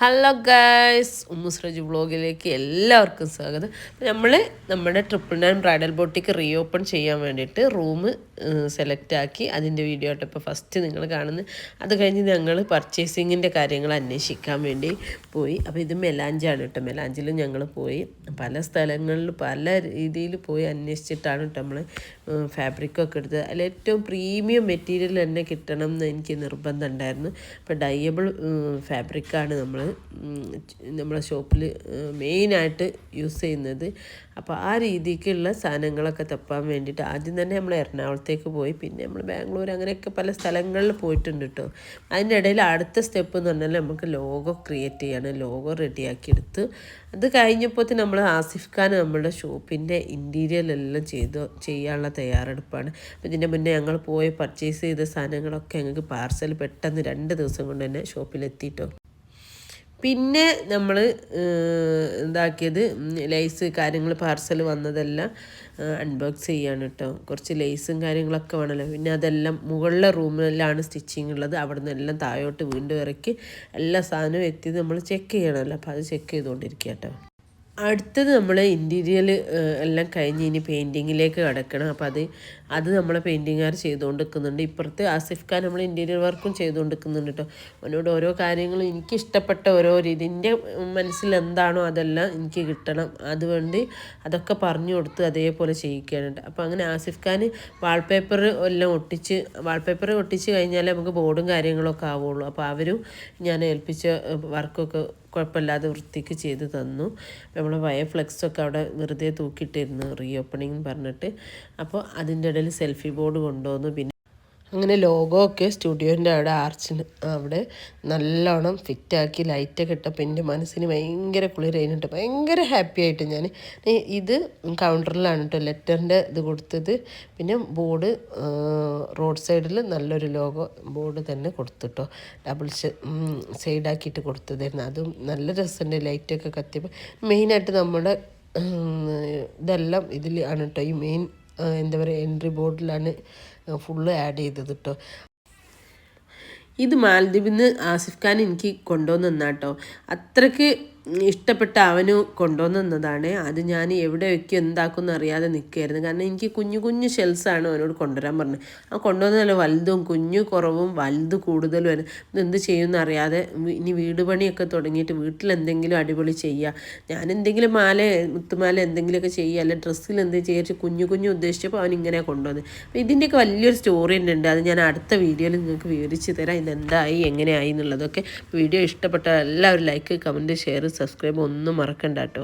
Hello guys, ഉമ്മുസ്രജ് വ്ളോഗിലേക്ക് എല്ലാവർക്കും സ്വാഗതം. നമ്മൾ നമ്മുടെ 999 ബ്രൈഡൽ ബൊട്ടിക്ക് റീഓപ്പൺ ചെയ്യാൻ വേണ്ടിയിട്ട് റൂം സെലക്ട് ആക്കി അതിൻ്റെ വീഡിയോ ആയിട്ട് ഇപ്പോൾ ഫസ്റ്റ് നിങ്ങൾ കാണുന്നത്. അത് കഴിഞ്ഞ് ഞങ്ങൾ പർച്ചേസിങ്ങിൻ്റെ കാര്യങ്ങൾ അന്വേഷിക്കാൻ വേണ്ടി പോയി. അപ്പോൾ ഇത് മെലാഞ്ചാണ് കേട്ടോ. മെലാഞ്ചിലും ഞങ്ങൾ പോയി പല സ്ഥലങ്ങളിൽ പല രീതിയിൽ പോയി അന്വേഷിച്ചിട്ടാണ് കേട്ടോ നമ്മൾ ഫാബ്രിക്കൊക്കെ എടുത്തത്. അതിൽ ഏറ്റവും പ്രീമിയം മെറ്റീരിയൽ തന്നെ കിട്ടണം എന്ന് എനിക്ക് നിർബന്ധം ഉണ്ടായിരുന്നു. അപ്പോൾ ഡയബിൾ ഫാബ്രിക്കാണ് നമ്മളെ ഷോപ്പിൽ മെയിനായിട്ട് യൂസ് ചെയ്യുന്നത്. അപ്പോൾ ആ രീതിക്കുള്ള സാധനങ്ങളൊക്കെ തപ്പാൻ വേണ്ടിയിട്ട് ആദ്യം തന്നെ നമ്മൾ എറണാകുളത്തേക്ക് പോയി, പിന്നെ നമ്മൾ ബാംഗ്ലൂർ, അങ്ങനെയൊക്കെ പല സ്ഥലങ്ങളിൽ പോയിട്ടുണ്ട് കേട്ടോ. അതിൻ്റെ ഇടയിൽ അടുത്ത സ്റ്റെപ്പ് എന്ന് പറഞ്ഞാൽ നമുക്ക് ലോഗോ ക്രിയേറ്റ് ചെയ്യാണ്. ലോഗോ റെഡിയാക്കിയെടുത്ത് അത് കഴിഞ്ഞപ്പോൾ നമ്മൾ ആസിഫ് ഖാൻ നമ്മുടെ ഷോപ്പിൻ്റെ ഇൻറ്റീരിയലെല്ലാം ചെയ്യാനുള്ള തയ്യാറെടുപ്പാണ്. അപ്പോൾ ഇതിൻ്റെ മുന്നേ ഞങ്ങൾ പോയി പർച്ചേസ് ചെയ്ത സാധനങ്ങളൊക്കെ ഞങ്ങൾക്ക് പാർസൽ പെട്ടെന്ന് 2 ദിവസം കൊണ്ട് തന്നെ ഷോപ്പിലെത്തിയിട്ടോ. പിന്നെ നമ്മൾ ഇതാക്കിയത് ലേസ് കാര്യങ്ങൾ പാർസൽ വന്നതെല്ലാം അൺബോക്സ് ചെയ്യാണ് കേട്ടോ. കുറച്ച് ലേസും കാര്യങ്ങളൊക്കെ വേണമല്ലോ. പിന്നെ അതെല്ലാം മുകളിലെ റൂമിലാണ് സ്റ്റിച്ചിങ് ഉള്ളത്. അവിടെ നിന്നെല്ലാം താഴോട്ട് വീണ്ടും ഇറക്കി എല്ലാ സാധനവും എത്തിയത് നമ്മൾ ചെക്ക് ചെയ്യണമല്ലോ. അപ്പോൾ അത് ചെക്ക് ചെയ്തുകൊണ്ടിരിക്കുക കേട്ടോ. അടുത്തത് നമ്മൾ ഇൻറ്റീരിയൽ എല്ലാം കഴിഞ്ഞ് ഇനി പെയിൻറ്റിങ്ങിലേക്ക് കിടക്കണം. അപ്പോൾ അത് നമ്മളെ പെയിൻറ്റിങ്ങുകാർ ചെയ്തുകൊണ്ട് നിൽക്കുന്നുണ്ട്. ഇപ്പുറത്ത് ആസിഫ് ഖാൻ നമ്മൾ ഇൻറ്റീരിയർ വർക്കും ചെയ്തുകൊണ്ട് നിൽക്കുന്നുണ്ട് കേട്ടോ. അവനോട് ഓരോ കാര്യങ്ങളും എനിക്കിഷ്ടപ്പെട്ട ഓരോ രീതി, എൻ്റെ മനസ്സിൽ എന്താണോ അതെല്ലാം എനിക്ക് കിട്ടണം, അതുകൊണ്ട് അതൊക്കെ പറഞ്ഞു കൊടുത്ത് അതേപോലെ ചെയ്യിക്കാനുണ്ട്. അപ്പോൾ അങ്ങനെ ആസിഫ് ഖാൻ വാൾപേപ്പർ എല്ലാം ഒട്ടിച്ച് കഴിഞ്ഞാലേ നമുക്ക് ബോർഡും കാര്യങ്ങളൊക്കെ ആവുള്ളൂ. അപ്പോൾ അവരും ഞാൻ ഏൽപ്പിച്ച വർക്കൊക്കെ കുഴപ്പമില്ലാതെ വൃത്തിക്ക് ചെയ്ത് തന്നു. നമ്മൾ പഴയ ഫ്ലെക്സൊക്കെ അവിടെ വെറുതെ തൂക്കിയിട്ടിരുന്നു റീഓപ്പണിങ് പറഞ്ഞിട്ട്. അപ്പോൾ അതിൻ്റെ ഇടയിൽ സെൽഫി ബോർഡ് കൊണ്ടുവന്നു. പിന്നെ അങ്ങനെ ലോഗോ ഒക്കെ സ്റ്റുഡിയോൻ്റെ അവിടെ ആർച്ചിന് അവിടെ നല്ലോണം ഫിറ്റാക്കി ലൈറ്റൊക്കെ ഇട്ടപ്പോൾ എൻ്റെ മനസ്സിന് ഭയങ്കര കുളിരായിട്ട് ഭയങ്കര ഹാപ്പി ആയിട്ട് ഞാൻ ഇത് കൗണ്ടറിലാണ് കേട്ടോ ലെറ്ററിൻ്റെ ഇത് കൊടുത്തത്. പിന്നെ ബോർഡ് റോഡ് സൈഡിൽ നല്ലൊരു ലോഗോ ബോർഡ് തന്നെ കൊടുത്തിട്ടോ, ഡബിൾ സൈഡാക്കിയിട്ട് കൊടുത്തതായിരുന്നു. അതും നല്ല രസമുണ്ട് ലൈറ്റൊക്കെ കത്തിയപ്പോൾ. മെയിനായിട്ട് നമ്മുടെ ഇതെല്ലാം ഇതിൽ ആണ് കേട്ടോ. ഈ മെയിൻ എന്താ പറയുക എൻട്രി ബോർഡിലാണ് ഫുള്ള് ആഡ് ചെയ്തത് കേട്ടോ. ഇത് മാലദ്വീപിൽ നിന്ന് ആസിഫ് ഖാൻ എനിക്ക് കൊണ്ടുവന്ന് കേട്ടോ. അത്രയ്ക്ക് ഇഷ്ടപ്പെട്ട അവന് കൊണ്ടുവന്നതാണ്. അത് ഞാൻ എവിടെ വയ്ക്കും എന്താക്കുമെന്ന് അറിയാതെ നിൽക്കുകയായിരുന്നു. കാരണം എനിക്ക് കുഞ്ഞു കുഞ്ഞു ഷെൽസാണ് അവനോട് കൊണ്ടുവരാൻ പറഞ്ഞത്. ആ കൊണ്ടുവന്നതല്ല വലുതും കുഞ്ഞു കുറവും വലുത് കൂടുതലും ആയിരുന്നു. ഇതെന്ത് ചെയ്യുമെന്ന് അറിയാതെ ഇനി വീട് പണിയൊക്കെ തുടങ്ങിയിട്ട് വീട്ടിലെന്തെങ്കിലും അടിപൊളി ചെയ്യുക, ഞാൻ എന്തെങ്കിലും മുത്തുമാല എന്തെങ്കിലുമൊക്കെ ചെയ്യുക, അല്ലെ ഡ്രസ്സിൽ എന്തെങ്കിലും ചെയ്യിച്ച് കുഞ്ഞു ഉദ്ദേശിച്ചപ്പോൾ അവൻ ഇങ്ങനെ കൊണ്ടുവന്ന്. അപ്പോൾ ഇതിൻ്റെയൊക്കെ വലിയൊരു സ്റ്റോറി ഉണ്ട്. അത് ഞാൻ അടുത്ത വീഡിയോയിൽ നിങ്ങൾക്ക് വിവരിച്ച് തരാം, ഇതെന്തായി എങ്ങനെയായി എന്നുള്ളതൊക്കെ. വീഡിയോ ഇഷ്ടപ്പെട്ട എല്ലാവരും ലൈക്ക്, കമൻറ്റ്, ഷെയർ, സബ്സ്ക്രൈബ് ഒന്നും മറക്കണ്ട കേട്ടോ.